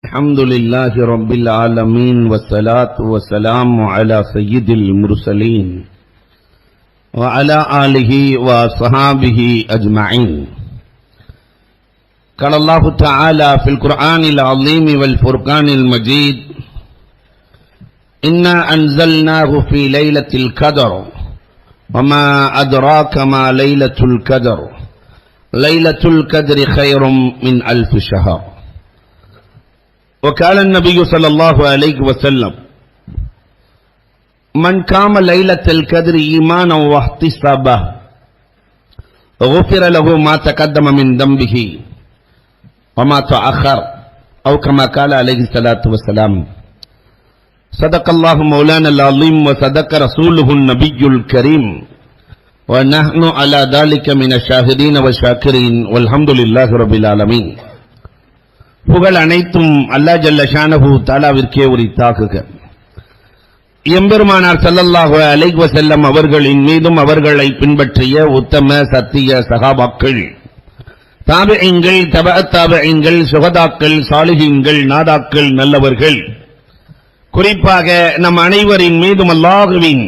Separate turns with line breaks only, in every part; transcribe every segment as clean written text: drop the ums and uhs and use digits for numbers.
الحمد لله رب العالمين والصلاة والسلام على سيد المرسلين وعلى آله وصحابه أجمعين. قال الله تعالى في القرآن العظيم والفرقان المجيد: إنا أنزلناه في ليلة القدر وما أدراك ما ليلة القدر ليلة القدر خير من 1000 شهر. وقال النبي صلى الله عليه وسلم: من قام ليلة القدر إيمانا واحتسابا غفر له ما تقدم من ذنبه وما تأخر، أو كما قال عليه الصلاة والسلام. صدق الله مولانا العظيم وصدق رسوله النبي الكريم ونحن على ذلك من الشاهدين والشاكرين والحمد لله رب العالمين. புகழ் அனைத்தும் அல்லாஹ் ஜல்ல ஷானஹு தஆலாவிற்கே உரித்தாகுக. எம்பெருமானார் ஸல்லல்லாஹு அலைஹி வஸல்லம் அவர்களின் மீதும் அவர்களை பின்பற்றிய உத்தம சத்திய சஹாபாக்கள், தாபிஈன்கள், தபஅத் தாபிஈன்கள், சுஹதாக்கள், சாலிஹீன்கள், நாதாக்கள், நல்லவர்கள், குறிப்பாக நம் அனைவரின் மீதும் அல்லாஹ்வின்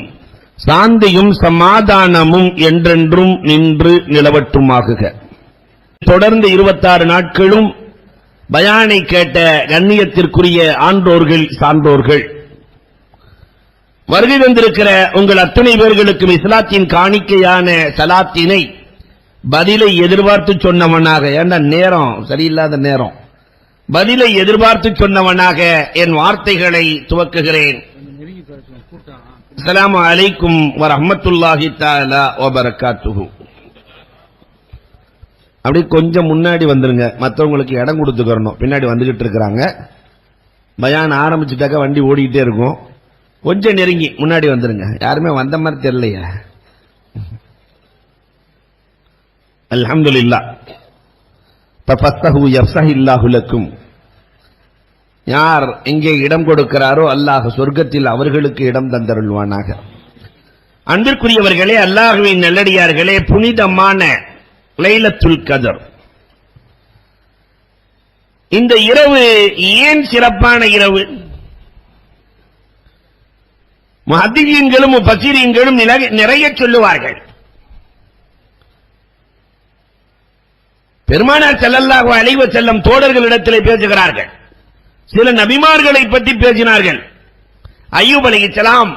சாந்தியும் சமாதானமும் என்றென்றும் நின்று நிலவட்டுமாகுக. தொடர்ந்து 26 நாட்களும் பயானை கேட்ட கண்ணியத்திற்குரிய ஆன்றோர்கள், சான்றோர்கள், வருகை வந்திருக்கிற உங்கள் அத்தனை பேர்களுக்கும் இஸ்லாத்தின் காணிக்கையான சலாத்தினை பதிலை எதிர்பார்த்து சொன்னவனாக, ஏண்டா நேரம் சரியில்லாத நேரம், பதிலை எதிர்பார்த்து சொன்னவனாக என் வார்த்தைகளை துவக்குகிறேன். அஸ்ஸலாமு அலைக்கும் வரஹ்மத்துல்லாஹி தஆலா வபரகாத்துஹு. அப்படி கொஞ்சம் முன்னாடி வந்துருங்க, மற்றவங்களுக்கு இடம் கொடுத்துக்கிறணும். பின்னாடி வந்துகிட்டு இருக்கிறாங்க, பயான் ஆரம்பிச்சுட்டாக்க வண்டி ஓடிக்கிட்டே இருக்கும். கொஞ்சம் நெருங்கி முன்னாடி வந்துருங்க. யாருமே வந்த மாதிரி தெரியலையா? அல்ஹம்துலில்லாஹ். தஃபஸ்ஸஹு யஃப்ஸஹில்லாஹு லக்கும். யார் எங்கே இடம் கொடுக்கிறாரோ அல்லாஹ் சொர்க்கத்தில் அவர்களுக்கு இடம் தந்தருள்வானாக. அன்பிற்குரியவர்களே, அல்லாஹ்வின் நல்லடியார்களே, புனிதமான லைலத்துல் கத்ர், இந்த இரவு ஏன் சிறப்பான இரவு? முஹத்திஸீன்களும் முஃபஸ்ஸிரீன்களும் நிறைய சொல்லுவார்கள். பெருமானார் ஸல்லல்லாஹு அலைஹி வஸல்லம் தோழர்களிடத்திலே பேசுகிறார்கள். சில நபிமார்களை பற்றி பேசினார்கள். அய்யூப் அலைஹிஸ்ஸலாம்,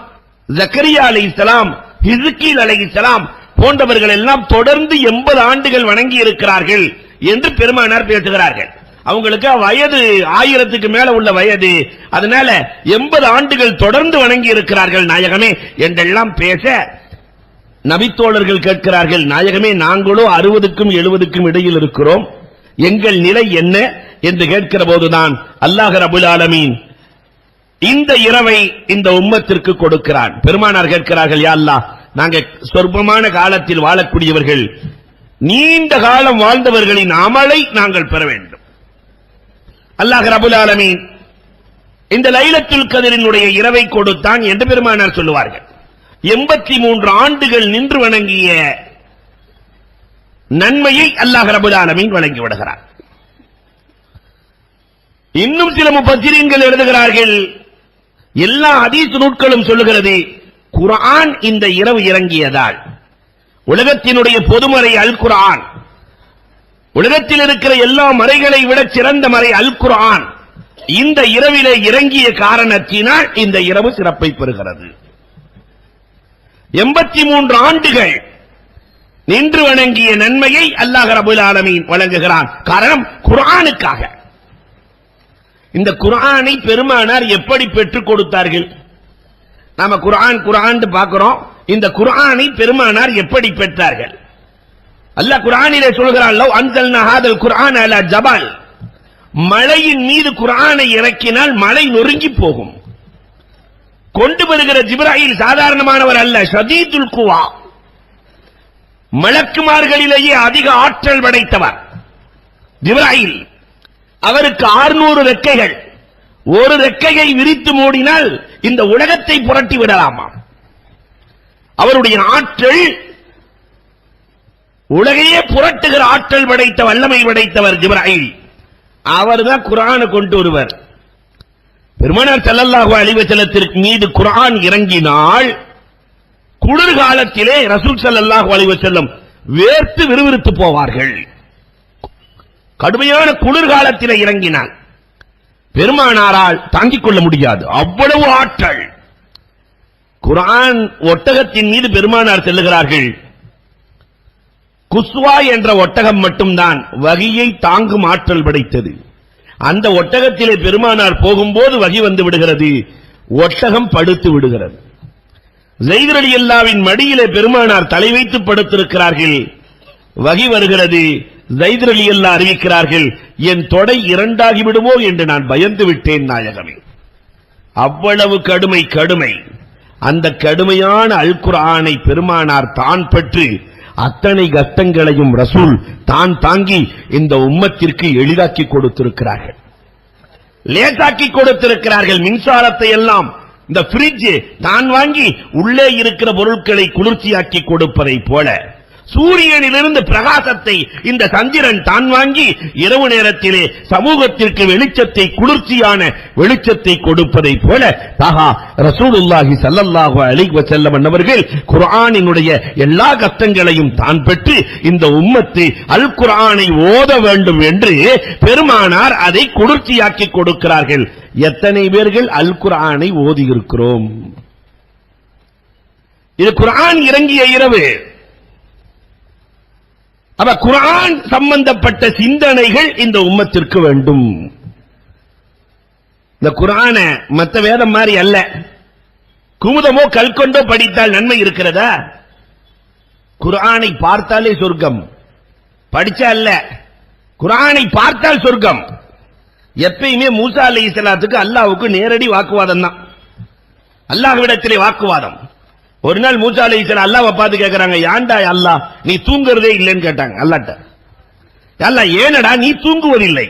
ஜக்கரியா அலைஹிஸ்ஸலாம், ஹிஸ்கீல் அலைஹிஸ்ஸலாம் போன்றவர்கள் எல்லாம் தொடர்ந்து 80 ஆண்டுகள் வணங்கி இருக்கிறார்கள் என்று பெருமானார் பேசுகிறார்கள். அவங்களுக்கு வயது 1000க்கு மேல உள்ள வயது, அதனால 80 ஆண்டுகள் தொடர்ந்து வணங்கி இருக்கிறார்கள் நாயகமே என்றெல்லாம் பேச நபித்தோழர்கள் கேட்கிறார்கள், நாயகமே நாங்களோ 60க்கும் 70க்கும் இடையில் இருக்கிறோம், எங்கள் நிலை என்ன என்று கேட்கிற போதுதான் அல்லாஹ் ரப்பல் ஆலமீன் இந்த இரவை இந்த உம்மத்திற்கு கொடுக்கிறான். பெருமானார் கேட்கிறார்கள், யா அல்லாஹ், நாங்க சொற்பமான காலத்தில் வாழக்கூடியவர்கள், நீண்ட காலம் வாழ்ந்தவர்களின் அமலை நாங்கள் பெற வேண்டும். அல்லாஹ் ரப்பல் ஆலமீன் இந்த லைலத்துல் கத்ரினுடைய இரவை கொடுத்தான் என்று பெருமானார் சொல்லுவார்கள். 83 ஆண்டுகள் நின்று வணங்கிய நன்மையை அல்லாஹ் ரப்பல் ஆலமீன் வழங்கி விடுகிறார். இன்னும் சில முஃபஸ்ஸிரீன்கள் எழுதுகிறார்கள், எல்லா ஹதீஸ் நூல்களும் சொல்லுகிறது, குர்ஆன் இந்த இரவு இறங்கியதால், உலகத்தினுடைய பொதுமறை அல் குர்ஆன், உலகத்தில் இருக்கிற எல்லா மறைகளை விட சிறந்த மறை அல் குர்ஆன் இந்த இரவிலே இறங்கிய காரணத்தினால் இந்த இரவு சிறப்பை பெறுகிறது. 83 ஆண்டுகள் நின்று வணங்கிய நன்மையை அல்லாஹ் ரப்பல் ஆலமீன் வழங்குகிறான். காரணம் குர்ஆனுக்காக. இந்த குர்ஆனை பெருமானார் எப்படி பெற்றுக் கொடுத்தார்கள்? நாம குர்ஆன் பார்க்கிறோம். இந்த குர்ஆனை பெருமானார் எப்படி பெற்றார்கள்? அல்லாஹ் குர்ஆனிலே சொல்கிறான், லவ் அன்ஸல்னா ஹாதல் குர்ஆன அலா ஜபல், மலையின் மீது குர்ஆனை இறக்கினால் மலை நொறுங்கி போகும். கொண்டு வருகிற ஜிப்ராயில் சாதாரணமானவர் அல்ல, ஷதீதுல் குவா, மலக்குமார்களிலேயே அதிக ஆற்றல் படைத்தவர் ஜிப்ராயில். அவருக்கு 600 ரெக்கைகள். ஒரு ரெக்கையை விரித்து மூடினால் இந்த உலகத்தை புரட்டி விடலாமா? அவருடைய ஆற்றல் உலகையே புரட்டுகிற ஆற்றல் படைத்த வல்லமை படைத்தவர் ஜிப்ராயில். அவர்தான் குர்ஆனை கொண்டு வருவர். பெருமானார் ஸல்லல்லாஹு அலைஹி வஸல்லத்திற்கு மீது குர்ஆன் இறங்கினால் குளிர்காலத்திலே ரசூல் ஸல்லல்லாஹு அலைஹி வஸல்லம் வேர்த்து விறுவிறுத்து போவார்கள். கடுமையான குளிர்காலத்திலே இறங்கினால் பெருமானாரால் தாங்கிக் கொள்ள முடியாது, அவ்வளவு ஆற்றல். குர்ஆன் ஒட்டகத்தின் மீது பெருமானார் செல்லுகிறார்கள். குஸ்வா என்ற ஒட்டகம் மட்டும்தான் வகியை தாங்கும் ஆற்றல் படைத்தது. அந்த ஒட்டகத்திலே பெருமானார் போகும்போது வகி வந்து விடுகிறது, ஒட்டகம் படுத்து விடுகிறது. ஸைத் ரலியல்லாஹுவின் மடியிலே பெருமானார் தலை வைத்து படுத்திருக்கிறார்கள். வகி வருகிறது. ஸைத் ரலியல்லாஹு அறிவிக்கிறார்கள், என் தொடை இரண்டாகி விடுமோ என்று நான் பயந்து விட்டேன் நாயகமே. அவ்வளவு கடுமை. அந்த கடுமையான அல் குர்ஆனை பெருமானார் தான் பெற்று அத்தனை கஷ்டங்களையும் ரசூல் தான் தாங்கி இந்த உம்மத்திற்கு எளிதாக்கி கொடுத்திருக்கிறார்கள், லேசாக்கி கொடுத்திருக்கிறார்கள். மின்சாரத்தை எல்லாம் இந்த ஃப்ரிட்ஜ் தான் வாங்கி உள்ளே இருக்கிற பொருட்களை குளிர்ச்சியாக்கி கொடுப்பதை போல, சூரியனிலிருந்து பிரகாசத்தை இந்த சந்திரன் தான் வாங்கி இரவு நேரத்திலே சமூகத்திற்கு வெளிச்சத்தை, குளிர்ச்சியான வெளிச்சத்தை கொடுப்பதை போல தஹா ரசூலுல்லாஹி ஸல்லல்லாஹு அலைஹி வஸல்லம் அவர்கள் குர்ஆனினுடைய எல்லா கஷ்டங்களையும் தான் பெற்று இந்த உம்மத்து அல் குர்ஆனை ஓத வேண்டும் என்று பெருமானார் அதை குளிர்ச்சியாக்கி கொடுக்கிறார்கள். எத்தனை பேர்கள் அல் குர்ஆனை ஓதி இருக்கிறோம்? இது குர்ஆன் இறங்கிய இரவு. அப்ப குர்ஆன் சம்பந்தப்பட்ட சிந்தனைகள் இந்த உம்மத்திற்கு வேண்டும். இந்த குர்ஆன மற்ற வேதம் மாதிரி அல்ல, குமுதமோ கல்கொண்டோ படித்தால் நன்மை இருக்கிறதா? குர்ஆனை பார்த்தாலே சொர்க்கம், படிச்சா அல்ல, குர்ஆனை பார்த்தால் சொர்க்கம். எப்பயுமே மூசா அலைஹிஸ்ஸலாத்துக்கு அல்லாஹ்வுக்கு நேரடி வாக்குவாதம் தான், அல்லாஹ்விடத்திலே வாக்குவாதம். ஒரு நாள் மூசா அலைஹிஸ்ஸலாம் அல்லாஹ்வை பார்த்து கேட்கறாங்க, யாண்டா அல்லாஹ் நீ தூங்குறதே இல்லைன்னு கேட்டாங்க அல்லாஹ்ட்ட. அல்லாஹ் ஏனடா நீ தூங்குவதில்லை?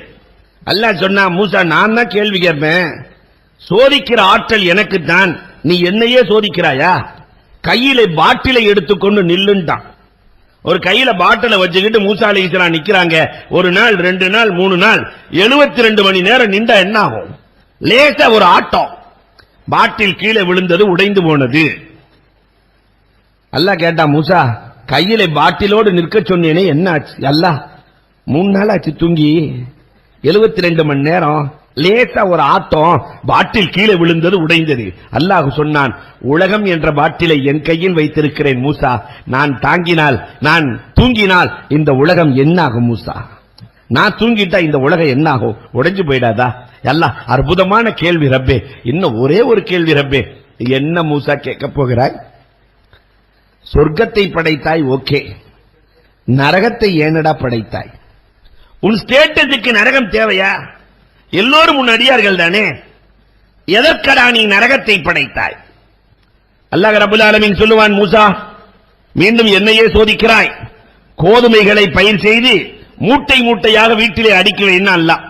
அல்லாஹ் சொன்னா, மூசா நான் தான் கேள்வி கேட்பேன், சோதிக்கிற ஆற்றல் எனக்கு தான், நீ என்னையே சோதிக்கிறாயா? கையில பாட்டிலை எடுத்துக்கொண்டு நில்லுன்ட்டான். ஒரு கையில பாட்டிலை வச்சுக்கிட்டு மூசா அலைஹிஸ்ஸலாம் நிக்கிறாங்க. ஒரு நாள், 2 நாள், 3 நாள், 72 மணி நேரம் நின்றா என்ன ஆகும்? லேசா ஒரு ஆட்டம், பாட்டில் கீழே விழுந்தது, உடைந்து போனது. அல்லாஹ் கேட்டா, மூசா கையில பாட்டிலோடு நிற்க சொன்னேனே என்ன ஆச்சு? அல்லாஹ் 3 நாள் ஆச்சு தூங்கி, 72 மணி நேரம், லேசா ஒரு ஆட்டம், பாட்டில் கீழே விழுந்தது, உடைந்தது. அல்லாஹ் சொன்னான், உலகம் என்ற பாட்டிலை என் கையில் வைத்திருக்கிறேன் மூசா, நான் தாங்கினால், நான் தூங்கினால் இந்த உலகம் என்னாகும் மூசா? நான் தூங்கிட்டா இந்த உலகம் என்னாகும்? உடைஞ்சு போயிடாதா? அல்லாஹ் அற்புதமான கேள்வி ரப்பே. இன்னும் ஒரே ஒரு கேள்வி ரப்பே. என்ன மூசா கேட்க போகிறாய்? சொர்க்கத்தை படைத்தாய், ஓகே, நரகத்தை ஏனடா படைத்தாய்? உன் ஸ்டேட்டஸுக்கு நரகம் தேவையா? எல்லோரும் உன் அடியார்கள் தானே, எதற்கடா நீ நரகத்தை படைத்தாய்? அல்லாஹ் ரப்பல் ஆலமீன் சொல்லுவான், மூசா மீண்டும் என்னையே சோதிக்கிறாய், கோதுமைகளை பயிர் செய்து மூட்டை மூட்டையாக வீட்டிலே அடுக்கி வைன்னா அல்லாஹ்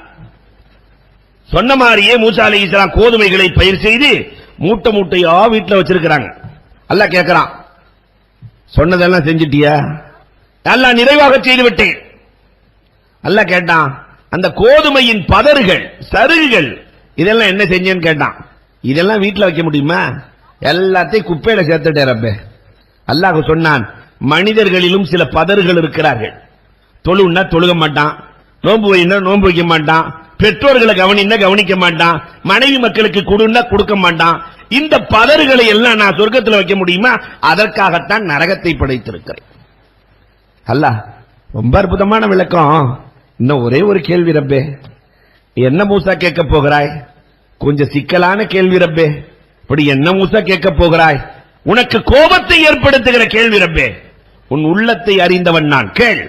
சொன்ன மாதிரியே மூசா அலைஹிஸ்ஸலாம் கோதுமைகளை பயிர் செய்து மூட்டை மூட்டையா வீட்டில் வச்சிருக்கிறாங்க. அல்லாஹ் கேட்கிறான், சொன்னதெல்லாம் செஞ்சிட்டியா? அல்லாஹ் நிறைவாக செய்து விட்டேன். அல்லாஹ் கேட்டான், அந்த கோதுமையின் பதறுகள், சருகுகள், இதெல்லாம் என்ன செஞ்சேன்னு கேட்டான். இதெல்லாம் வீட்டில் வைக்க முடியுமா? எல்லாத்தையும் குப்பையில சேர்த்துட்டே ரப்பே. அல்லாஹ் சொன்னான், மனிதர்களிலும் சில பதறுகள் இருக்கிறார்கள். தொழுன்னா தொழுக மாட்டான், நோன்பு வைனா நோன்பு வைக்க மாட்டான், பெற்றோர்களை கவனின்னா கவனிக்க மாட்டான், மனைவி மக்களுக்கு கொடுன்னா கொடுக்க மாட்டான். இந்த பதறுகளை எல்லாம் நான் சொர்க்கத்தில் வைக்க முடியுமா? அதற்காகத்தான் நரகத்தை படைத்திருக்கிறேன். அல்லாஹ் ரொம்ப அற்புதமான விளக்கம். இன்னும் ஒரே ஒரு கேள்வி ரப்பே. என்ன மூசா கேட்க போகிறாய்? கொஞ்சம் சிக்கலான கேள்வி ரப்பே. இப்படி என்ன மூசா கேட்க போகிறாய்? உனக்கு கோபத்தை ஏற்படுத்துகிற கேள்வி ரப்பே. உன் உள்ளத்தை அறிந்தவன் நான், கேள்.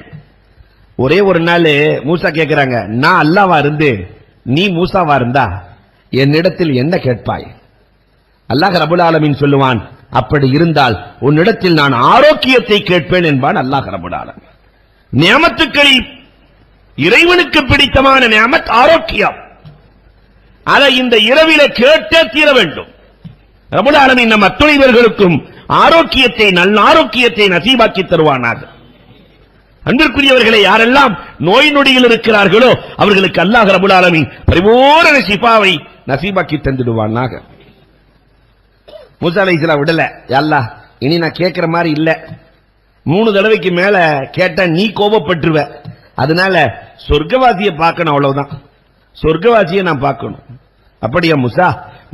ஒரே ஒரு நாள் மூசா கேட்கிறாங்க, நான் அல்லாஹ்வா இருந்து நீ மூசாவா இருந்தா என்னிடத்தில் என்ன கேட்பாய்? அல்லாஹ் ரப்பல் ஆலமீன் சொல்லுவான், அப்படி இருந்தால் உன்னிடத்தில் நான் ஆரோக்கியத்தை கேட்பேன் என்பான் அல்லாஹ் ரப்பல் ஆலமீன். நியமத்துக்களில் இறைவனுக்கு பிடித்தமான நியமத் ஆரோக்கியம். அதை இந்த இரவில கேட்டே தீர வேண்டும். ரப்பல் ஆலமீன் நம் அத்துணைவர்களுக்கும் ஆரோக்கியத்தை, நல்ல ஆரோக்கியத்தை நசீபாக்கி தருவானாக. அன்பிற்குரியவர்களை, யாரெல்லாம் நோய் நொடியில் இருக்கிறார்களோ அவர்களுக்கு அல்லாஹ் ரப்பல் ஆலமீன் பரிபூரண ஷிஃபாவை நசீபாக்கி தந்துடுவானாக. மூசா அலைஹிஸ்ஸலாம் விடல, அல்லாஹ் இனி நான் கேட்கிற மாதிரி இல்ல, 3 தடவைக்கு மேல கேட்டா நீ கோபப்பட்டுருவ, அதனால சொர்க்கவாசியை பார்க்கணும், அவ்வளவுதான், சொர்க்கவாசியை நான் பார்க்கணும். அப்படியா மூசா,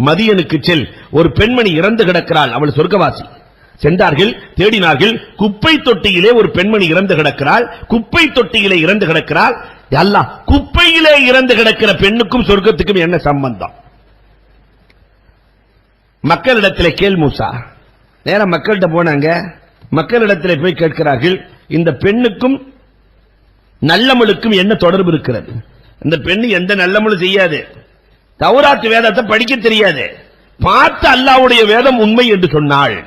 மதியனுக்கு செல், ஒரு பெண்மணி இறந்து கிடக்கிறாள், அவள் சொர்க்கவாசி. சென்றார்கள், தேடினார்கள், குப்பை தொட்டியிலே ஒரு பெண்மணி இறந்து கிடக்கிறாள், குப்பை தொட்டியிலே இறந்து கிடக்கிறாள். அல்லாஹ், குப்பையிலே இறந்து கிடக்கிற பெண்ணுக்கும் சொர்க்கத்துக்கும் என்ன சம்பந்தம்? மக்களிடத்திலே கேள் மூசா. நேரம் மக்கள்கிட்ட போனாங்க, மக்களிடத்திலே போய் கேட்கிறார்கள், இந்த பெண்ணுக்கும் நல்லமலுக்கும் என்ன தொடர்பு இருக்கிறது? இந்த பெண்ணு எந்த நல்லமலும் செய்யாது, தௌராத் வேதத்தை படிக்க தெரியாது, பார்த்து அல்லாஹ்வுடைய வேதம் உண்மை என்று சொன்னாள்.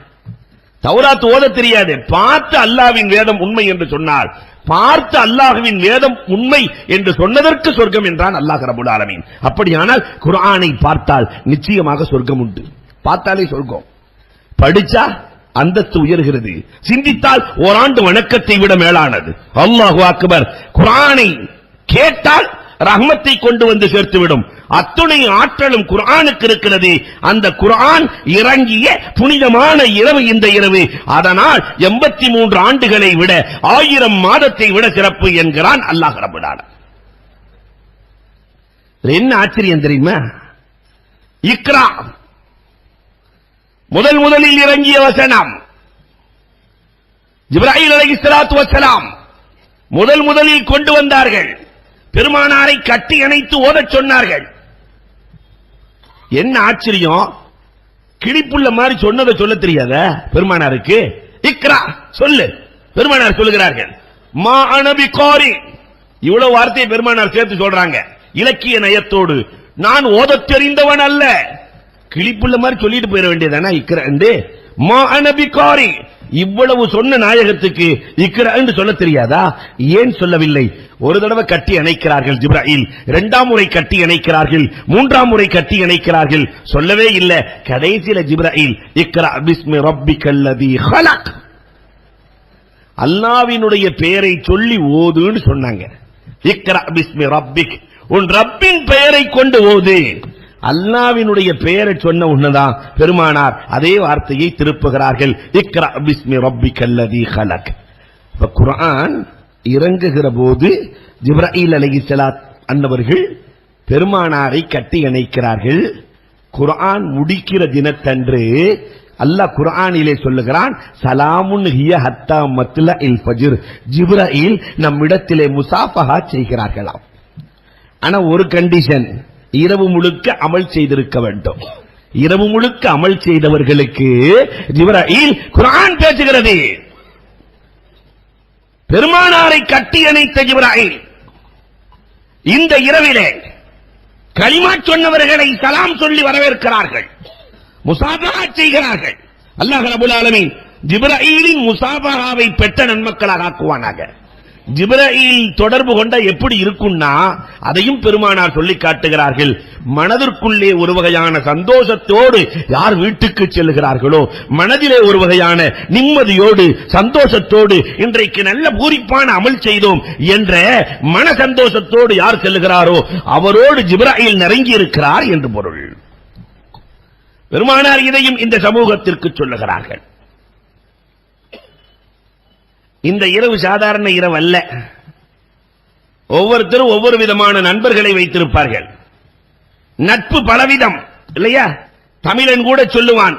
தௌராத் ஓத தெரியாது, பார்த்து அல்லாஹ்வின் வேதம் உண்மை என்று சொன்னாள். பார்த்து அல்லாஹ்வின் வேதம் உண்மை என்று சொன்னதற்கு சொர்க்கம் என்றான் அல்லாஹ் ரப்பல் ஆலமீன். அப்படியானால் குர்ஆனை பார்த்தால் நிச்சயமாக சொர்க்கம் உண்டு. பார்த்தாலே சொர்க்கம், படிச்சா அந்தஸ்து உயர்கிறது, சிந்தித்தால் ஓராண்டு வணக்கத்தை விட மேலானது. அல்லாஹு அக்பர். குர்ஆனை கேட்டால் ரஹ்மத்தை கொண்டு வந்து சேர்த்துவிடும். அத்துணை ஆற்றலும் குர்ஆனுக்கு இருக்கிறது. அந்த குர்ஆன் இறங்கிய புனிதமான இரவு இந்த இரவு. அதனால் 83 ஆண்டுகளை விட 1000 மாதத்தை விட சிறப்பு என்கிறான் அல்லாஹ் ரப்பல் ஆலமீன். என்ன ஆச்சரியம் தெரியுமா? இக்ரா முதலில் இறங்கிய வசனம். ஜிப்ராயில் அலைஹிஸ்ஸலாத்து வஸ்ஸலாம் முதலில் கொண்டு வந்தார்கள். பெருமானாரை கட்டி அணைத்து ஓதச் சொன்னார்கள். என்ன ஆச்சரியம், கிளிப்புள்ள மாதிரி சொன்னதை சொல்ல தெரியாத பெருமானாருக்கு? இக்ரா சொல்லு, பெருமானார் சொல்லுகிறார்கள். மா அனபி காரி, இவ்வளவு வார்த்தையை பெருமானார் சேர்த்து சொல்றாங்க இலக்கிய நயத்தோடு. நான் ஓதத் தெரிந்தவன் அல்ல, கிளிப்புள்ள மாதிரி சொல்லிட்டு போயிட வேண்டியதானா இக்ரா என்று. மா அனபி காரி, இவ்வளவு சொன்ன நாயகத்துக்கு இக்ரா என்று சொல்ல தெரியாதா? ஏன் சொல்லவில்லை? ஒரு தடவை கட்டி அணைக்கிறார்கள் ஜிப்ராயில், 2ஆம் முறை கட்டி அணைக்கிறார்கள், 3ஆம் முறை கட்டி அணைக்கிறார்கள், சொல்லவே இல்லை. கடைசியில ஜிப்ராயில் இக்ரா பிஸ்மி ரப்பிக்கல்லதீ ஹலக், அல்லாஹ்வினுடைய பெயரை சொல்லி ஓதுன்னு சொன்னாங்க. இக்ரா பிஸ்மி ரப்பிக், உன் ரப்பின் பெயரை கொண்டு ஓது. அல்லாஹ்வினுடைய பெயரை சொன்ன உடனேதான் பெருமானார் அதே வார்த்தையை திருப்புகிறார்கள். இக்ரா பிஸ்மி ரப்பிக்கல்லதீ ஹலக். குர்ஆன் இறங்குகிற போது ஜிப்ராயில் அலைஹிஸ்ஸலாம் அன்னவர்கள் பெருமானாரை கட்டி அணைக்கிறார்கள். குர்ஆன் முடிக்கிற தினத்தன்று அல்லாஹ் குர்ஆனிலே சொல்லுகிறான், சலாமுன் ஹிய ஹத்தா மத்லஇல் ஃபஜ்ர். ஜிப்ராயில் நம்மிடத்திலே முசாஃபஹா செய்கிறார்களாம். ஆனா ஒரு கண்டிஷன், இரவு முழுக்க அமல் செய்திருக்க வேண்டும். இரவு முழுக்க அமல் செய்தவர்களுக்கு ஜிப்ராயில் குர்ஆன் பேசுகிறது. பெருமானாரை கட்டி அணைத்த ஜிப்ராயில் இந்த இரவிலே கலிமா சொன்னவர்களை சலாம் சொல்லி வரவேற்கிறார்கள், முசாபஹா செய்கிறார்கள். அல்லாஹ் ரப்பல் ஆலமீன் ஜிப்ராயிலின் முசாபஹாவை பெற்ற நன்மக்களாக ஆக்குவானாக. ஜிப்ராயில் தொடர்பு கொண்ட எப்படி இருக்கும்னா அதையும் பெருமானார் சொல்லி காட்டுகிறார்கள். மனதிற்குள்ளே ஒரு வகையான சந்தோஷத்தோடு யார் வீட்டுக்கு செல்கிறார்களோ, மனதிலே ஒரு வகையான நிம்மதியோடு சந்தோஷத்தோடு இன்றைக்கு நல்ல பூரிப்பான அமல் செய்தோம் என்ற மன சந்தோஷத்தோடு யார் செல்கிறாரோ அவரோடு ஜிப்ராயில் நெருங்கி இருக்கிறார் என்று பொருள். பெருமானார் இதையும் இந்த சமூகத்திற்கு சொல்லுகிறார்கள். இந்த இரவு சாதாரண இரவு அல்ல. ஒவ்வொருத்தரும் ஒவ்வொரு விதமான நண்பர்களை வைத்திருப்பார்கள். நட்பு பலவிதம் இல்லையா? தமிழன் கூட சொல்லுவான்,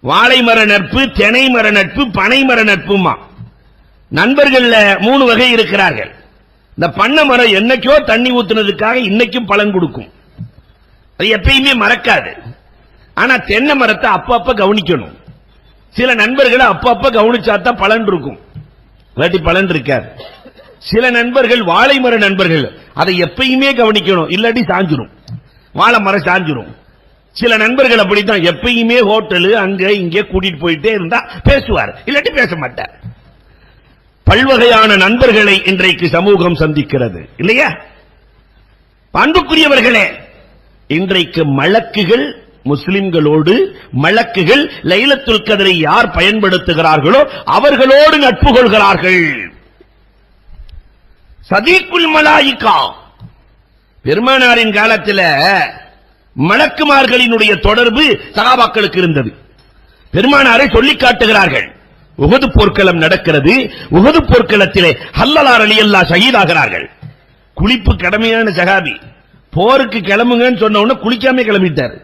வாழை மர நட்பு, தெனை மர நட்பு, பனை மர நட்புமா. நண்பர்கள் 3 வகை இருக்கிறார்கள். இந்த பண்ணை மரம் என்னைக்கோ தண்ணி ஊத்துனதுக்காக இன்னைக்கும் பலன் கொடுக்கும், அது எப்பயுமே மறக்காது. ஆனா தென்னை மரத்தை அப்பப்ப கவனிக்கணும். சில நண்பர்களை அப்பப்ப கவனிச்சாதான் பலன் இருக்கும், இல்லாட்டி பலன் இருக்காது. சில நண்பர்கள் வாழை மர நண்பர்கள், அதை எப்பயுமே கவனிக்கணும், இல்லாட்டி சாஞ்சிரும், வாழை மரம் சாஞ்சிரும். சில நண்பர்கள் அப்படித்தான், எப்பயுமே ஹோட்டலு அங்க இங்கே கூட்டிட்டு போயிட்டே இருந்தா பேசுவார், இல்லாட்டி பேச மாட்டார். பல்வகையான நண்பர்களை இன்றைக்கு சமூகம் சந்திக்கிறது இல்லையா? அன்புக்குரியவர்களே, இன்றைக்கு மலக்குகள் முஸ்லிம்களோடு, மலக்குகள் லைலத்துல் கத்ரை யார் பயன்படுத்துகிறார்களோ அவர்களோடு நட்பு கொள்கிறார்கள். சதீக்குல் மலாயிகா. பெருமானாரின் காலத்தில் மலக்குமார்களினுடைய தொடர்பு சகாபாக்களுக்கு இருந்தது. பெருமானாரை சொல்லிக் காட்டுகிறார்கள். உஹது போர்க்களம் நடக்கிறது. உஹது போர்க்களத்திலே ஹல்லலார் ரலியல்லாஹு ஷஹீதாகிறார்கள். குளிப்பு கடமையான சஹாபி. போருக்கு கிளம்புங்கன்னு சொன்ன உடனே குளிக்காம கிளம்பிட்டார்.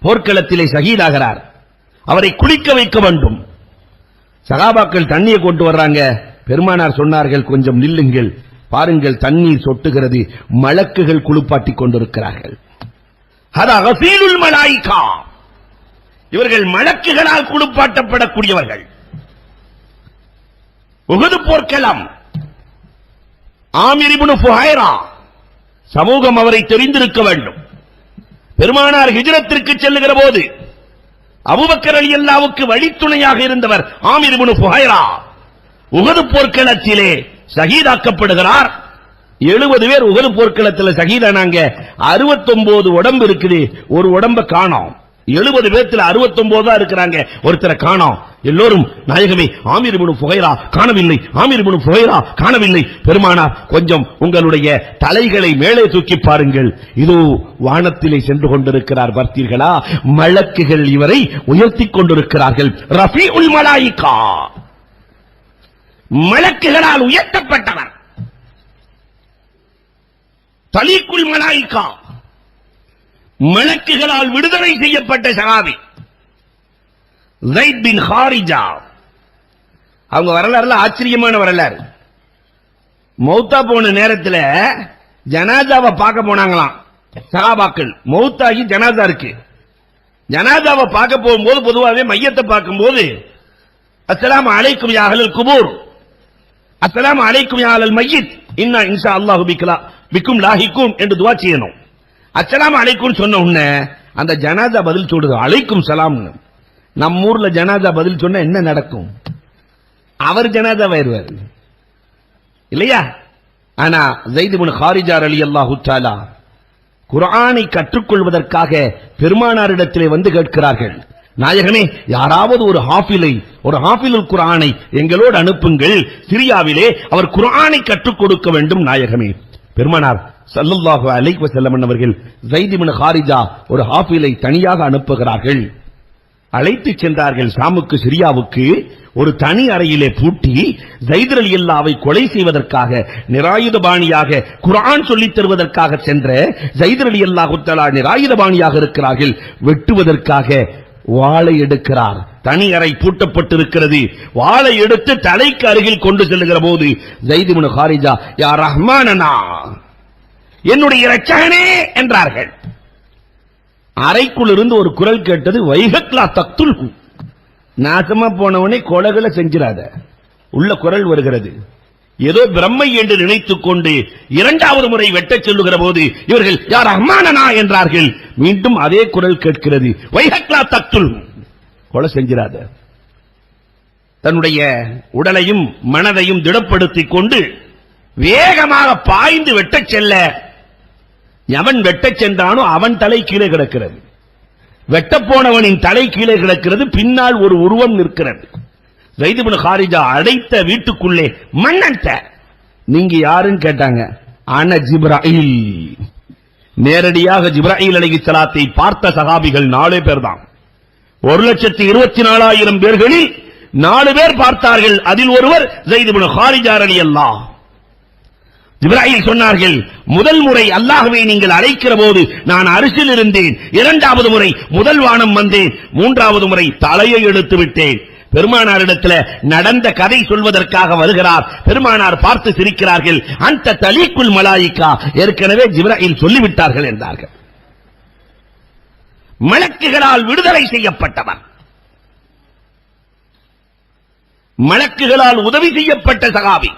போர்க்களத்திலே ஷஹீதாகிறார். அவரை குளிக்க வைக்க வேண்டும். சகாபாக்கள் தண்ணியை கொண்டு வர்றாங்க. பெருமானார் சொன்னார்கள், கொஞ்சம் நில்லுங்கள், பாருங்கள் தண்ணீர் சொட்டுகிறது, மலக்குகள் குளிப்பாட்டிக் கொண்டிருக்கிறார்கள். ஹதா கஸீலுல் மலாயிகா, இவர்கள் மலக்குகளால் குளிப்பாட்டப்படக்கூடியவர்கள். உஹது போர்க்களம். ஆமிர் இப்னு ஃபுஹைரா, சமூகம் அவரை தெரிந்திருக்க வேண்டும். பெருமானார் ஹிஜ்ரத்திற்கு செல்லுகிற போது அபூபக்கர் ரலியல்லாஹுவுக்கு வழித்துணையாக இருந்தவர் ஆமிர் இப்னு ஃபுஹைரா உஹது போர்க்களத்திலே ஷஹீதாக்கப்படுகிறார். 70 பேர் உஹது போர்க்களத்தில் ஷஹீதானாங்க. 69 உடம்பு இருக்குது, ஒரு உடம்ப காணோம். 70 பேர்த்துல 69 தான் இருக்கிறாங்க, ஒருத்தரை காணோம். எல்லோரும் நாயகமே ஆமிர் இப்னு ஃபுஹைரா காணவில்லை, ஆமிர் இப்னு ஃபுஹைரா காணவில்லை. பெருமானார், கொஞ்சம் உங்களுடைய தலைகளை மேலே தூக்கி பாருங்கள், இதோ வானத்திலே சென்று கொண்டிருக்கிறார், பார்த்தீர்களா? மலக்குகள் இவரை உயர்த்திக் கொண்டிருக்கிறார்கள். ரஃபீஉல் மலாயிகா, மலக்குகளால் உயர்த்தப்பட்டவர். தலீக்குல் மலாயிகா, மலக்குகளால் விடுதலை செய்யப்பட்ட சஹாபி ஸைத் பின் ஹாரிஜா. அவங்க வரலாறுல ஆச்சரியமான வரலாறு. மௌத்தா போன நேரத்தில் ஜனாதாவை பார்க்க போனாங்களாம் சஹாபாக்கள். மௌத்தாகி ஜனாதா இருக்கு. ஜனாதாவை பார்க்க போகும்போது பொதுவாகவே மையத்தை பார்க்கும்போது அஸ்ஸலாமு அலைக்கும் யா அஹ்லல் குபூர், அஸ்ஸலாமு அலைக்கும் யா அஹ்லல் மய்யித், இன்னா இன்ஷா அல்லாஹு பிக்கும் லாஹிக்கும் என்று துஆ செய்யணும். அஸ்ஸலாமு அலைக்கும் சொன்ன உடனே அந்த ஜனாதா பதில் சொல்லுது அலைக்கும் சலாம். நம்ம ஊர்ல ஜனாதா பதில் சொன்ன என்ன நடக்கும்? அவர் ஜனாதா வருவார் இல்லையா? ஆனா ஸைத் இப்னு ஹாரிஜா ரலியல்லாஹு தஆலா குர்ஆனை கற்றுக்கொள்வதற்காக பெருமானாரிடத்திலே வந்து கேட்கிறார்கள், நாயகமே, யாராவது ஒரு ஹாஃபிலுல் குர்ஆனை எங்களோடு அனுப்புங்கள், சிரியாவிலே அவர் குர்ஆனை கற்றுக் கொடுக்க வேண்டும் நாயகமே. பெருமானார் ஸல்லல்லாஹு அலைஹி வஸல்லம் அவர்கள் ஸைத் இப்னு ஹாரிஜா ஒரு ஹாஃபிலை தனியாக அனுப்புகிறார்கள். அழைத்து சென்றார்கள் ஷாமுக்கு, சிரியாவுக்கு. ஒரு தனி அறையிலே பூட்டி ஸைத் ரலியல்லாஹுவை கொலை செய்வதற்காக, நிராயுதபாணியாக குர்ஆன் சொல்லித் தருவதற்காக சென்ற ஸைத் ரலியல்லாஹு தஆலா நிராயுதபாணியாக இருக்கிறார்கள். வெட்டுவதற்காக வாளை எடுக்கிறார். தனி அறை பூட்டப்பட்டிருக்கிறது. வாளை எடுத்து தலைக்கு அருகில் கொண்டு செல்லுகிற போது ஸைத் இப்னு ஹாரிஜா, யா ரஹ்மானனா, என்னுடைய இரட்சகனே என்றார்கள். அறைக்குள் இருந்து ஒரு குரல் கேட்டது, வைஹக்லா தக்துல்ஹு, நாசமா போனவனே கொலைகளை செஞ்சிராத. உள்ள குரல் வருகிறது. ஏதோ பிரம்மை என்று நினைத்துக் கொண்டு இரண்டாவது முறை வெட்டச் சொல்லுகிற போது இவர்கள் யா ரஹ்மானனா என்றார்கள். மீண்டும் அதே குரல் கேட்கிறது, வைஹக்லா தக்துல்ஹு, கொலை செஞ்சிராத. தன்னுடைய உடலையும் மனதையும் திடப்படுத்திக் கொண்டு வேகமாக பாய்ந்து வெட்டச் செல்ல, எவன் வெட்டச் சென்றானோ அவன் தலை கீழே கிடக்கிறது. வெட்டப்போனவனின் தலை கீழே கிடக்கிறது. பின்னால் ஒரு உருவம் நிற்கிறது. ஸைத் இப்னு ஹாரிஜா அடைத்த வீட்டுக்குள்ளே மன்னன்ட, நீங்க யாருன்னு கேட்டாங்க. அன ஜிப்ராயில். நேரடியாக ஜிப்ராயில் அலைஹிஸ்ஸலாத்தை பார்த்த சஹாபிகள் 4 பேர் தான். 1,24,000 பேர்களில் 4 பேர் பார்த்தார்கள். அதில் ஒருவர் ஸைத் இப்னு ஹாரிஜா ரலியல்லாஹு. ஜிப்ராயில் சொன்னார்கள், முதல் முறை அல்லாஹ்வை நீங்கள் அழைக்கிற போது நான் அரிசில் இருந்தேன். 2வது முறை முதல் வானம் வந்தேன். 3வது முறை தலையை எடுத்து விட்டேன். பெருமானாரிடத்தில் நடந்த கதை சொல்வதற்காக வருகிறார். பெருமானார் பார்த்து சிரிக்கிறார்கள். அந்த தலீக்குல் மலாயிகா, ஏற்கனவே ஜிப்ராயில் சொல்லிவிட்டார்கள் என்றார்கள். மலக்குகளால் விடுதலை செய்யப்பட்டவர், மலக்குகளால் உதவி செய்யப்பட்ட சஹாபி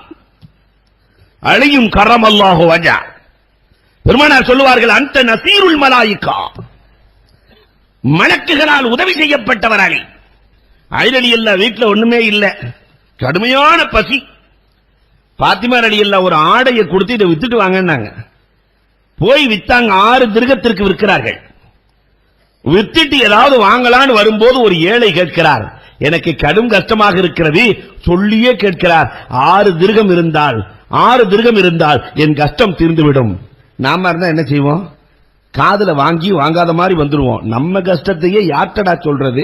அலியும் கர்ரமல்லாஹு வஜா. பெருமானார் சொல்லுவார்கள், அந்த நசீருல் மலாயிகா, மலக்குகளால் உதவி செய்யப்பட்டவர் அலி. அலி ரலியல்லாஹு வீட்டுல ஒண்ணுமே இல்ல, கடுமையான பசி. பாத்திமா ரலியல்லாஹு ஒரு ஆடையை கொடுத்து இதை வித்துட்டு வாங்கன்னாங்க. போய் வித்தாங்க. 6 திர்ஹத்திற்கு விற்கிறார்கள். வித்துட்டு ஏதாவது வாங்கலான்னு வரும்போது ஒரு ஏழை கேட்கிறார், எனக்கு கடும் கஷ்டமாக இருக்கிறது. சொல்லியே கேட்கிறார், 6 திர்ஹம் இருந்தால் என் கஷ்டம் தீர்ந்துவிடும். நாம இருந்தா என்ன செய்வோம்? காதுல வாங்கி வாங்காத மாதிரி வந்துருவோம். நம்ம கஷ்டத்தையே யார்டா சொல்றது?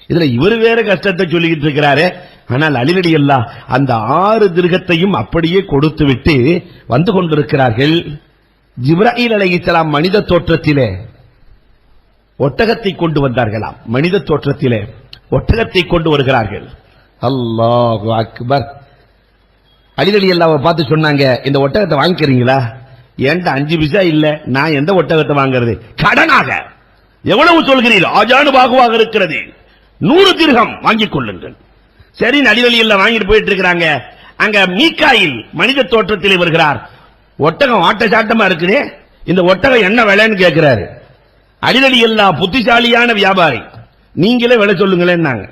இதுல இவர் வேற கஷ்டத்தை சொல்லிக்கிட்டு இருக்கிறாரு. ஆனால் அலி ரலியல்லாஹு அந்த 6 திர்ஹத்தையும் அப்படியே கொடுத்து விட்டு வந்து கொண்டிருக்கிறார்கள். ஜிப்ராயில் அலைஹிஸ்ஸலாம் மனித தோற்றத்திலே ஒட்டகத்தை கொண்டு வந்தார்களாம். மனித தோற்றத்திலே ஒட்டகத்தை கொண்டு வருகிறார்கள். அல்லாஹு அக்பர். அலி ரலியல்லாஹு பார்த்து சொன்னாங்க, இந்த ஒட்டகத்தை வாங்கிக்கிறீங்களா? ஏன்டா 5 பைசா இல்ல, நான் எந்த ஒட்டகத்தை வாங்குறது? கடனாக எவ்வளவு சொல்கிறீர்கள்? ஆஜானு பாகுவாக இருக்கிறது, 100 திர்ஹம் வாங்கிக் கொள்ளுங்கள். சரி, அலி ரலியல்லாஹு வாங்கிட்டு போயிட்டு இருக்கிறாங்க. அங்க மீகாயில் மனித தோற்றத்திலே வருகிறார். ஒட்டகம் ஆட்ட சாட்டமா இருக்குது, இந்த ஒட்டகம் என்ன விலைன்னு கேட்கிறாரு. அலி ரலியல்லாஹு புத்திசாலியான வியாபாரி, நீங்களே விலை சொல்லுங்களேன்.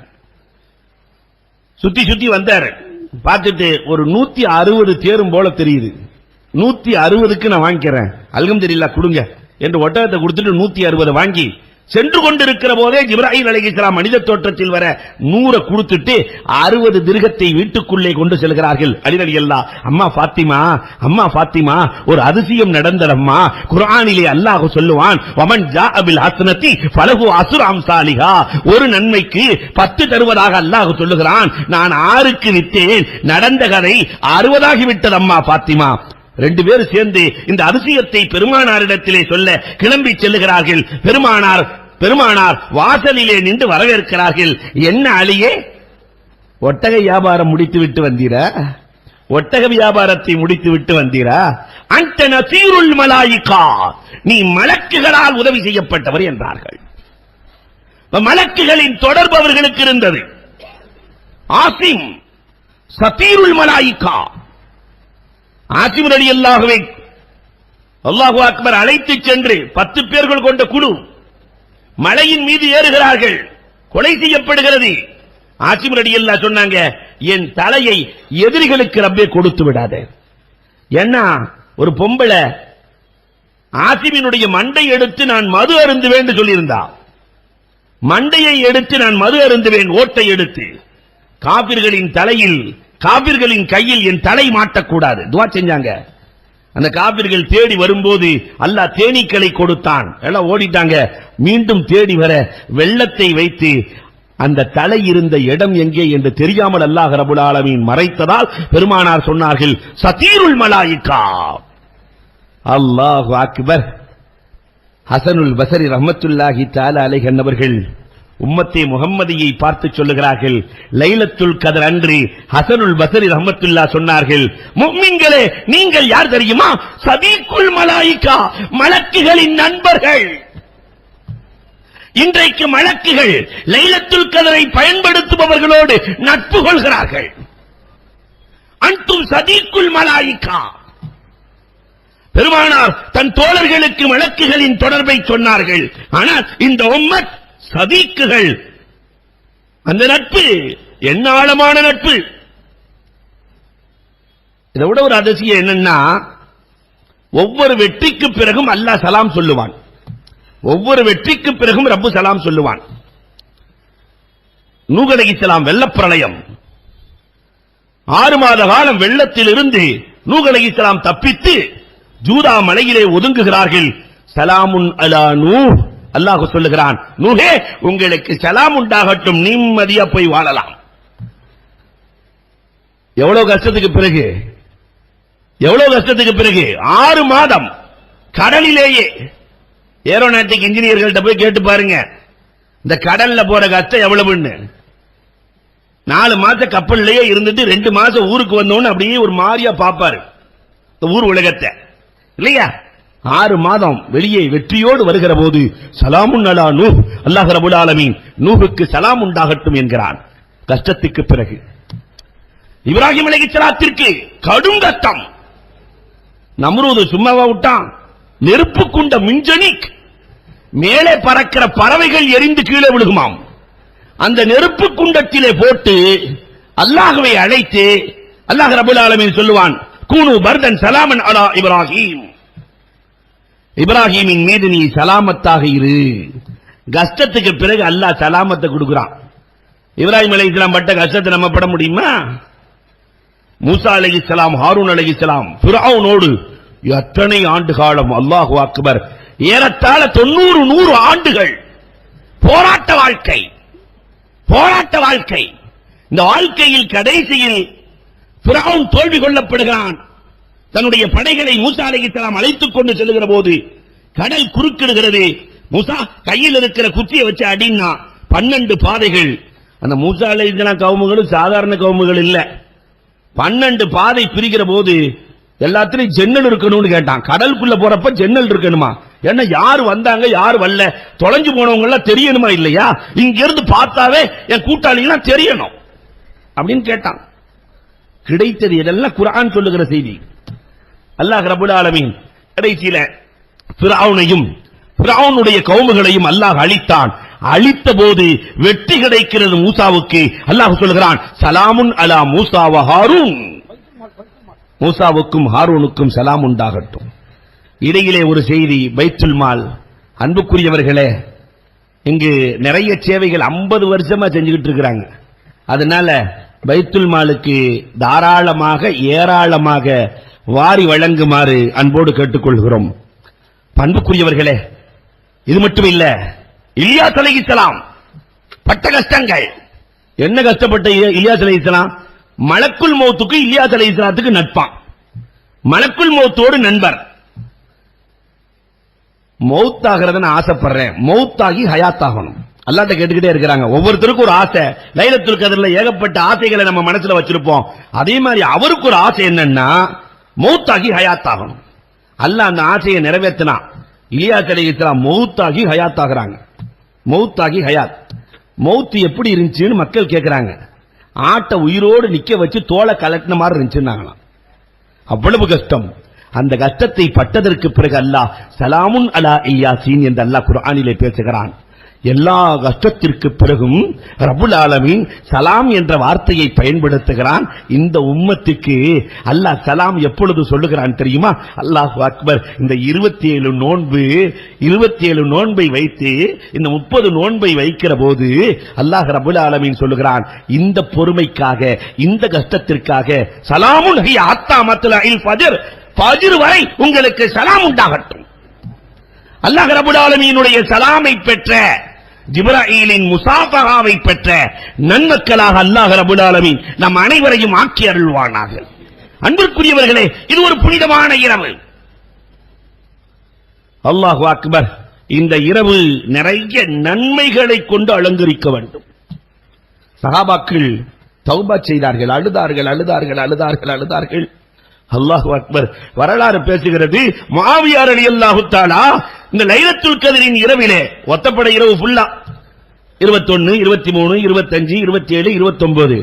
சுத்தி சுத்தி வந்தாரு. பார்த்துட்டு ஒரு 160 தேரும் போல தெரியுது. 160க்கு நான் வாங்கிக்கிறேன், அல்ஹம்துலில்லாஹ் கொடுங்க என்று ஒட்டகத்தை கொடுத்துட்டு 160 வாங்கி சென்று கொண்டிருக்கிற போதே ஜிப்ராயில் அலைஹிஸ்ஸலாம் மனித தோற்றத்தில் வர 100 கொடுத்துட்டு 60 திர்ஹத்தை வீட்டுக்குள்ளே கொண்டு செல்கிறார்கள். அலி ரலியல்லாஹு, அம்மா ஃபாத்திமா, அம்மா ஃபாத்திமா, ஒரு அதிசயம் நடந்ததம்மா. குர்ஆனிலே அல்லாஹ் சொல்லுவான், வமன் ஜாஅ பில் ஹஸனதி ஃபலஹு அஸ்ரு அம்சாலிஹா, ஒரு நன்மைக்கு 10 தருவதாக அல்லாஹ் சொல்லுகிறான். நான் 6க்கு விட்டேன், நடந்த கதை 60 ஆகி விட்டதம்மா ஃபாத்திமா. 2 பேரும் சேர்ந்து இந்த அதிசயத்தை பெருமானாரிடத்திலே சொல்ல கிளம்பி செல்லுகிறார்கள். பெருமானார் வாசலிலே நின்று வரவேற்கிறார்கள். என்ன அலியே, ஒட்டக வியாபாரம் முடித்து விட்டு வந்தீரா? ஒட்டக வியாபாரத்தை முடித்து விட்டு வந்தீரா? அன்த நசீருல் மலாயிகா, நீ மலக்குகளால் உதவி செய்யப்பட்டவர் என்றார்கள். மலக்குகளின் தொடர்பு அவர்களுக்கு இருந்தது. ஆசிம் சதீருல் மலாயிகா, ஆசிம் ரலியல்லாஹுவை அல்லாஹு அக்பர் அழைத்து சென்று 10 பேர்கள் கொண்ட குழு மலையின் மீது ஏறுகிறார்கள். கொலை செய்யப்படுகிறது. ஆசிம் ரலியல்லாஹு சொன்னாங்க, என் தலையை எதிரிகளுக்கு ரப்பே கொடுத்து விடாதே. ஏன்னா ஒரு பொம்பளை ஆசிமினுடைய மண்டை எடுத்து நான் மது அருந்துவேன் சொல்லியிருந்தா, மண்டையை எடுத்து நான் மது அருந்துவேன், ஓட்டை எடுத்து. காபிர்களின் தலையில், காபிர்களின் கையில் என் தலை மாட்டக்கூடாது துஆ செஞ்சாங்க. அந்த காபிர்கள் தேடி வரும்போது அல்லாஹ் தேனீக்களை கொடுத்தான். எல்லாம் ஓடிட்டாங்க. மீண்டும் தேடி வர வெள்ளத்தை வைத்து அந்த தலை இருந்த இடம் எங்கே என்று தெரியாமல் அல்லாஹ் ரப்பல் ஆலமீன் மறைத்ததால் பெருமானார் சொன்னார்கள், சதீருல் மலாயிகா. அல்லாஹு அக்பர். ஹசனுல் பஸரி ரஹ்மத்துல்லாஹி தஆலா அலைஹி அவர்கள் உம்மத்தே முஹம்மதியை பார்த்து சொல்லுகிறார்கள், லைலத்துல் கத்ர் அன்று ஹசனுல் பஸரி ரஹ்மத்துல்லாஹ் சொன்னார்கள், முஃமின்களே நீங்கள் யார் தெரியுமா? சதீக்குல் மலாயிகா, மலக்குகளின் நண்பர்கள். இன்றைக்கு மலக்குகள் லைலத்துல் கத்ரை பயன்படுத்துபவர்களோடு நட்பு கொள்கிறார்கள். அன்தும் சதீக்குல் மலாயிகா. பெருமானார் தன் தோழர்களுக்கு மலக்குகளின் தொடர்பை சொன்னார்கள். ஆனால் இந்த உம்மத் சதீக்குகள், அந்த நட்பு என்ன ஆழமான நட்பு. இதை விட ஒரு அதிசயம் என்னன்னா, ஒவ்வொரு வெற்றிக்கு பிறகும் அல்லாஹ் சலாம் சொல்லுவான். ஒவ்வொரு வெற்றிக்கு பிறகும் ரப்பு சலாம் சொல்லுவான். நூஹ் அலைஹிஸ்ஸலாம் வெள்ளப்பிரளயம், 6 மாத காலம் வெள்ளத்தில் இருந்து நூஹ் அலைஹிஸ்ஸலாம் தப்பித்து ஜூதா மலையிலே ஒதுங்குகிறார்கள். சலாமுன் அலா நூஹ், அல்லாஹ் சொல்லுகிறான், நூஹே உங்களுக்கு சலாம் உண்டாகட்டும், நிம்மதியா போய் வாழலாம். எவ்வளவு கஷ்டத்துக்கு பிறகு, எவ்வளவு கஷ்டத்துக்கு பிறகு 6 மாதம் கடலிலேயே. ஏரோநாட்டிக் இன்ஜினியர்கள்ட்ட போய் கேட்டு பாருங்க, இந்த கடல்ல போற கஷ்டம் எவ்வளவுன்னு. 4 மாசம் கப்பல்லையே இருந்துட்டு 2 மாசம் ஊருக்கு வந்தோன்னு அப்படியே ஒரு மாதிரியா பாப்பாரு ஊர் உலகத்தை, இல்லையா? 6 மாதம் வெளியே வெற்றியோடு வருகிற போது சலாமுன் அலா நூஹ், அல்லாஹ் ரப்பல் ஆலமீன் நூஹுக்கு சலாம் உண்டாகட்டும் என்கிறான். கஷ்டத்துக்கு பிறகு இப்ராஹிம் அலைஹிஸ்ஸலாத்திற்கு கடும் கஷ்டம். நம்ரூது சும்மாவா விட்டான்? நெருப்பு குண்ட மின்ஜனிக், மேலே பறக்கிற பறவைகள் எரிந்து கீழே விழுகுமாம். அந்த நெருப்பு குண்டத்திலே போட்டு அல்லாஹ்வை அழைத்து அல்லாஹ் ரப்பல் ஆலமீன் சொல்லுவான், கூனு பர்தன் சலாமன் அலா இப்ராஹிம், இப்ராஹிமின் மீது நீ சலாமத்தாக இரு. கஷ்டத்துக்கு பிறகு அல்லாஹ் சலாமத்தை கொடுக்கிறான். இப்ராஹிம் அலைஹிஸ்ஸலாம் பட்ட கஷ்டத்தை நம்ம பட முடியுமா? மூசா அலைஹிஸ்ஸலாம், ஹாரூன் அலைஹிஸ்ஸலாம் ஃபிரௌனோடு எத்தனை ஆண்டு காலம், அல்லாஹு அக்பர், ஏறத்தாழ 90-100 ஆண்டுகள் போராட்ட வாழ்க்கை. இந்த வாழ்க்கையில் கடைசியில் ஃபிரௌன் தோல்வி கொள்ளப்படுகிறான். தன்னுடைய படைகளை மூசா அலைஹிஸ்ஸலாம் அழைத்துக் கொண்டு செல்கிற போது கடல் குறுக்கிடுகிறது. மூசா கையில் இருக்கிற குச்சியை வச்சு அடினா 12 பாதைகள். அந்த மூசா அலைஹிஸ்ஸலாம் கவுமுகளும் சாதாரண கவுமுகள் இல்ல. 12 பாதை பிரிக்கிற போது எல்லாத்திலையும் ஜன்னல் இருக்கணும்னு கேட்டான். கடலுக்குள்ள போறப்ப ஜன்னல் இருக்கணுமா? ஏன்னா யாரு வந்தாங்க யாரு வரல தொலைஞ்சு போனவங்க எல்லாம் தெரியணுமா இல்லையா? இங்க இருந்து பார்த்தாவே என் கூட்டாளிகளாம் தெரியணும் அப்படின்னு கேட்டான். கிடைத்தது இதெல்லாம் குர்ஆன் சொல்லுகிற செய்தி. அல்லாஹ் ரப்பல் ஆலமீன் கடைசியில ஃபிரௌனையும் ஃபிரௌனுடைய கவுமுகளையும் அல்லாஹ் அழித்தான். அழித்த போது வெற்றி கிடைக்கிறது மூசாவுக்கு. அல்லாஹ் சொல்கிறான், சலாமுன் அலா மூசா வ ஹாரூன். மூசாவுக்கும் ஹாரூனுக்கும் சலாம் உண்டாகட்டும். இடையிலே ஒரு செய்தி, பைத்துல் மால். அன்புக்குரியவர்களே, இங்கு நிறைய சேவைகள் 50 வருஷமா செஞ்சுக்கிட்டு இருக்கிறாங்க. அதனால பைத்துல் மாலுக்கு தாராளமாக ஏராளமாக வாரி வழங்குமாறு அன்போடு கேட்டுக்கொள்கிறோம். அன்புக்குரியவர்களே, இது மட்டும் இல்ல, இலியாஸ் அலைஹிஸ்ஸலாம் பட்ட கஷ்டங்கள். என்ன கஷ்டப்பட்ட இலியாஸ் அலைஹிஸ்ஸலாம்? மலக்குல் மௌத்துக்கு இலியாஸ் அலைஹிஸ்ஸலாத்துக்கு நட்பான். மலக்குல் மௌத்தோடு நண்பர். மௌத்தாகிறத நான் ஆசைப்படுறேன், மௌத்தாகி ஹயாத்தாகணும். அல்லாஹ்ட்ட கேட்டுக்கிட்டே இருக்கிறாங்க. ஒவ்வொருத்தருக்கும் ஒரு ஆசை. லைலத்துல் கத்ர்ல ஏகப்பட்ட ஆசைகளை நம்ம மனசுல வச்சிருப்போம். அதே மாதிரி அவருக்கு ஒரு ஆசை என்னன்னா மௌத்தாகி ஹயாத்தாகணும். அல்லாஹ் அந்த ஆசையை நிறைவேற்றினா. இலியாஸ் அலைஹிஸ்ஸலாம் மௌத்தாகி ஹயாத்தாகிறாங்க. மௌத்தாகி ஹயாத். மௌத் எப்படி இருந்துச்சுன்னு மக்கள் கேட்கிறாங்க. ஆட்டை உயிரோடு நிக்க வச்சு தோலை கலட்டின மாதிரி இருந்துச்சுன்னாங்களாம். அவ்வளவு கஷ்டம். அந்த கஷ்டத்தை பட்டதற்கு பிறகு அல்லாஹ் சலாமுன் அலா இயாசீன் என்று அல்லாஹ் குர்ஆனிலே பேசுகிறான். எல்லா கஷ்டத்திற்கு பிறகும் ரப்புல் ஆலமீன் சலாம் என்ற வார்த்தையை பயன்படுத்துகிறான். இந்த உம்மத்துக்கு அல்லாஹ் சலாம் எப்பொழுது சொல்லுகிறான் தெரியுமா? அல்லாஹு அக்பர். இந்த 27 நோன்பை வைத்து இந்த 30 நோன்பை வைக்கிற போது அல்லாஹ் ரப்புல் ஆலமீன் சொல்லுகிறான், இந்த பொறுமைக்காக, இந்த கஷ்டத்திற்காக சலாமுன் ஹிய ஹத்தா மத்லஇல் ஃபஜ்ர், ஃபஜ்ர் வரை உங்களுக்கு சலாம் உண்டாகட்டும். அல்லாஹ் ரப்புல் ஆலமீனுடைய சலாமை பெற்ற, ஜிப்ராயீலின் முசாஃபஹாவை பெற்ற நன்மக்களாக அல்லாஹ் ரப்புல் ஆலமீன் நம் அனைவரையும் ஆக்கி அருள்வானாக. அன்பிற்குரியவர்களே, இது ஒரு புனிதமான இரவு. அல்லாஹு அக்பர். இந்த இரவு நிறைய நன்மைகளை கொண்டு அலங்கரிக்க வேண்டும். சஹாபாக்கள் தௌபா செய்தார்கள், அழுதார்கள். அல்லாஹு அக்பர். வரலாறு பேசுகிறது, முஆவியா ரலியல்லாஹு தஆலா இந்த லைலத்துல் கத்ரின் இரவிலே, ஒத்தப்படை இரவு ஃபுல்லா 21, 23, 25, 27, 29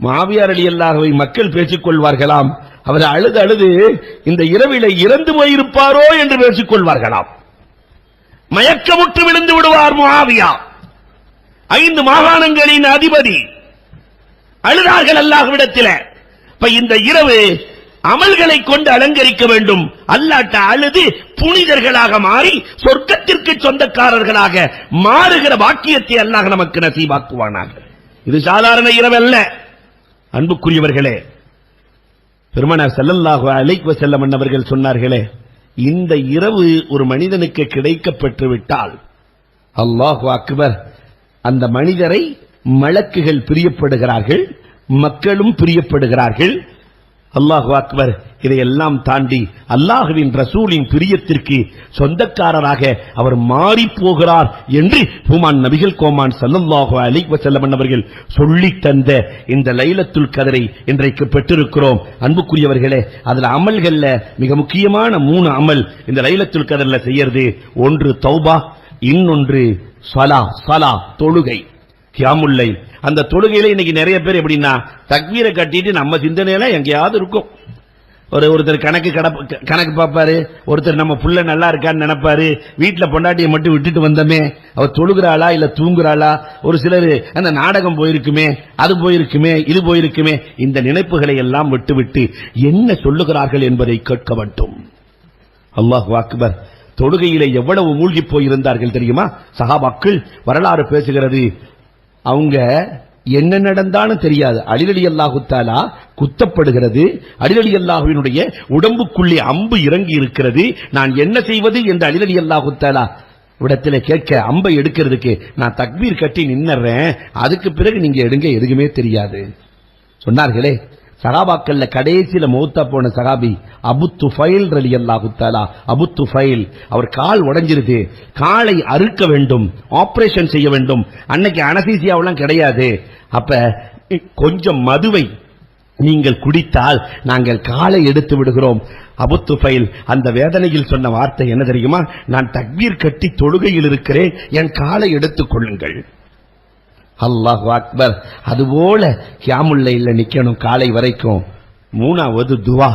முஆவியா ரலியல்லாஹுவை மக்கள் பேசிக் கொள்வார்களாம். அவர் அழுது இந்த இரவிலே இறந்து போயிருப்பாரோ என்று பேசிக் கொள்வார்களாம். மயக்கமுற்று விழுந்து விடுவார் முஆவியா, 5 மாகாணங்களின் அதிபதி. அழுதார்கள் அல்லாஹ்விடத்தில். இந்த இரவு அமல்களை கொண்டு அலங்கரிக்க வேண்டும். அல்லாஹ்ட்ட அழுது புனிதர்களாக மாறி சொர்க்கத்திற்கு சொந்தக்காரர்களாக மாறுகிற பாக்கியத்தை அல்லாஹ் நமக்கு நசீபாக்குவானாக. இது சாதாரண இரவு அல்ல. அன்புக்குரியவர்களே, பெருமானார் ஸல்லல்லாஹு அலைஹி வஸல்லம் அவர்கள் சொன்னார்களே, இந்த இரவு ஒரு மனிதனுக்கு கிடைக்கப் பெற்றுவிட்டால் அல்லாஹு அக்பர், அந்த மனிதரை மலக்குகள் பிரியப்படுகிறார்கள், மக்களும் பிரியப்படுகிறார்கள். அல்லாஹு அக்பர். இதையெல்லாம் தாண்டி அல்லாஹ்வின் ரசூலின் பிரியத்திற்கு சொந்தக்காரராக அவர் மாறி போகிறார் என்று பூமான் நபிகள் கோமான் ஸல்லல்லாஹு அலைஹி வஸல்லம் அவர்கள் சொல்லி தந்த இந்த லைலத்துல் கத்ரை இன்றைக்கு பெற்றிருக்கிறோம். அன்புக்குரியவர்களே, அதுல அமல்கள்ல மிக முக்கியமான 3 அமல் இந்த லைலத்துல் கத்ர்ல செய்யறது. ஒன்று தௌபா, இன்னொன்று ஸலா தொழுகை, கியாமுல் லைல். அந்த தொழுகையில இன்னைக்கு நிறைய பேர் எப்படின்னா தக்பீரை கட்டிட்டு நம்ம சிந்தனையில எங்கேயாவது இருக்கும். ஒருத்தர் கணக்கு பார்ப்பாரு, ஒருத்தர் நம்ம புள்ள நல்லா இருக்கான்னு நினைப்பாரு, வீட்டுல பொண்டாட்டியை மட்டும் விட்டுட்டு வந்தமே, அவர் தொழுகிறாளா இல்ல தூங்குறாளா, ஒரு சிலர் அந்த நாடகம் போயிருக்குமே, அது போயிருக்குமே, இது போயிருக்குமே, இந்த நினைப்புகளை எல்லாம் விட்டுவிட்டு என்ன சொல்லுகிறார்கள் என்பதை கேட்க வேண்டும். அல்லாஹு அக்பர். தொழுகையிலே எவ்வளவு மூழ்கி போயிருந்தார்கள் தெரியுமா சஹாபாக்கள்? வரலாறு பேசுகிறது, அவங்க என்ன நடந்தாலும் தெரியாது. அலி ரலியல்லாஹு தஆலா குத்தப்படுகிறது, அலி ரலியல்லாஹுவினுடைய உடம்புக்குள்ளே அம்பு இறங்கி இருக்கிறது. நான் என்ன செய்வது என்று அலி ரலியல்லாஹு தஆலா விடத்திலே கேட்க, அம்பை எடுக்கிறதுக்கு நான் தக்பீர் கட்டி நின்னுறேன், அதுக்கு பிறகு நீங்க எடுங்க, எதுவுமே தெரியாது சொன்னார்களே. சகாபாக்கள்ல கடைசியில மௌத்தா போன சகாபி அபு துஃபைல் ரலியல்லாஹு தஆலா. அபு துஃபைல் அவர் கால் உடைஞ்சிருது, காலை அறுக்க வேண்டும், ஆபரேஷன் செய்ய வேண்டும். அன்னைக்கு அனஸ்தீசியாவெல்லாம் கிடையாது. அப்ப கொஞ்சம் மதுவை நீங்கள் குடித்தால் நாங்கள் காலை எடுத்து விடுகிறோம். அபு துஃபைல் அந்த வேதனையில் சொன்ன வார்த்தை என்ன தெரியுமா? நான் தக்பீர் கட்டி தொழுகையில் இருக்கிறேன், என் காலை எடுத்துக் கொள்ளுங்கள். அல்லாஹு அக்பர். அதுபோல கியாமுல் லைல்ல நிக்கணும் காலை வரைக்கும். மூணாவது துவா.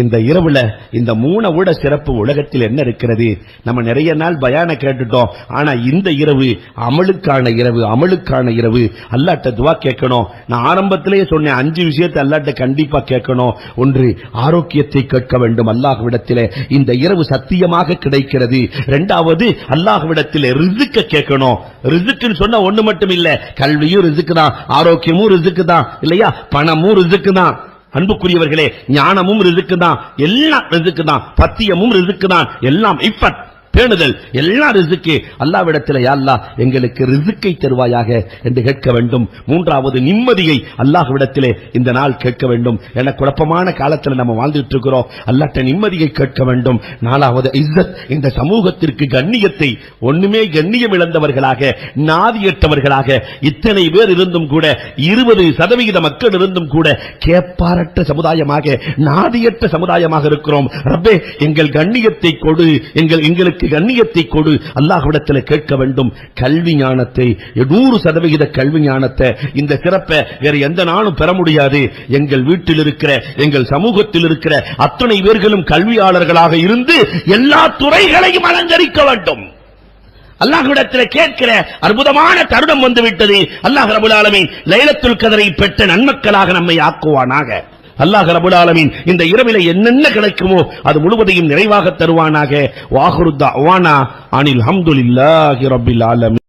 இந்த இரவுல இந்த மூணோட சிறப்பு உலகத்தில் என்ன இருக்கிறது? நம்ம நிறைய நாள் பயான கேட்டுட்டோம். ஆனா இந்த இரவு அமலுக்கான இரவு, அமலுக்கான இரவு. அல்லாஹ்ட்ட துவா கேட்கணும். நான் ஆரம்பத்திலேயே சொன்னேன், 5 விஷயத்தை அல்லாஹ்ட்ட கண்டிப்பா கேட்கணும். ஒன்று, ஆரோக்கியத்தை கேட்க வேண்டும் அல்லாஹ்விடத்திலே, இந்த இரவு சத்தியமாக கிடைக்கிறது. இரண்டாவது, அல்லாஹ்விடத்திலே ரிஸ்க் கேட்கணும். ரிஸ்க்னு சொன்னா ஒண்ணு மட்டும் இல்ல, கல்வியும் ரிஸ்க் தான், ஆரோக்கியமும் ரிஸ்க் தான் இல்லையா, பணமும் ரிஸ்க் தான். அன்புக்குரியவர்களே, ஞானமும் ரிஸ்க் தான், எல்லாம் ரிஸ்க் தான், பத்தியமும் ரிஸ்க் தான், எல்லாம் இஃபத் பேணுதல் எல்லாம் ரிஸ்க். அல்லாஹ்விடத்தில் யா அல்லாஹ் எங்களுக்கு ரிஸ்கை தருவாயாக என்று கேட்க வேண்டும். மூன்றாவது, நிம்மதியை அல்லாஹ்விடத்திலே இந்த நாள் கேட்க வேண்டும். என குழப்பமான காலத்தில் நம்ம வாழ்ந்துட்டு இருக்கிறோம், அல்லாஹ்ட்ட நிம்மதியை கேட்க வேண்டும். நாலாவது, இஸ்ஸத், இந்த சமூகத்திற்கு கண்ணியத்தை. ஒண்ணுமே கண்ணியம் இழந்தவர்களாக, நாதியற்றவர்களாக இத்தனை பேர் இருந்தும் கூட, 20% மக்கள் இருந்தும் கூட கேப்பாரற்ற சமுதாயமாக, நாதியற்ற சமுதாயமாக இருக்கிறோம். ரப்பே, எங்கள் கண்ணியத்தை கொடு, எங்களுக்கு கண்ணியத்தை கொடு. அல்லாஹ்விடத்தில் கேட்க வேண்டும். கல்வி ஞானத்தை, 100% கல்வி ஞானத்தை, இந்த சிறப்பை வேற எந்த நாளும் பெற முடியாது. எங்கள் வீட்டில் இருக்கிற, எங்கள் சமூகத்தில் இருக்கிற அத்தனை பேர்களும் கல்வியாளர்களாக இருந்து எல்லா துறைகளையும் அலங்கரிக்க வேண்டும். அல்லாஹ்விடத்தில் கேட்கிற அற்புதமான தருணம் வந்துவிட்டது. அல்லாஹ் ரப்பல் ஆலமீன் லைலத்துல் கத்ரை பெற்ற நன்மக்களாக நம்மை ஆக்குவானாக. அல்லாஹ் ரப்பல் ஆலமீன் இந்த இரவிலே என்னென்ன கிடைக்குமோ அது முழுவதையும் நிறைவாக தருவானாக. வாஹிரு தஅவானா அனில் ஹம்துலில்லாஹி ரப்பில் ஆலமீன்.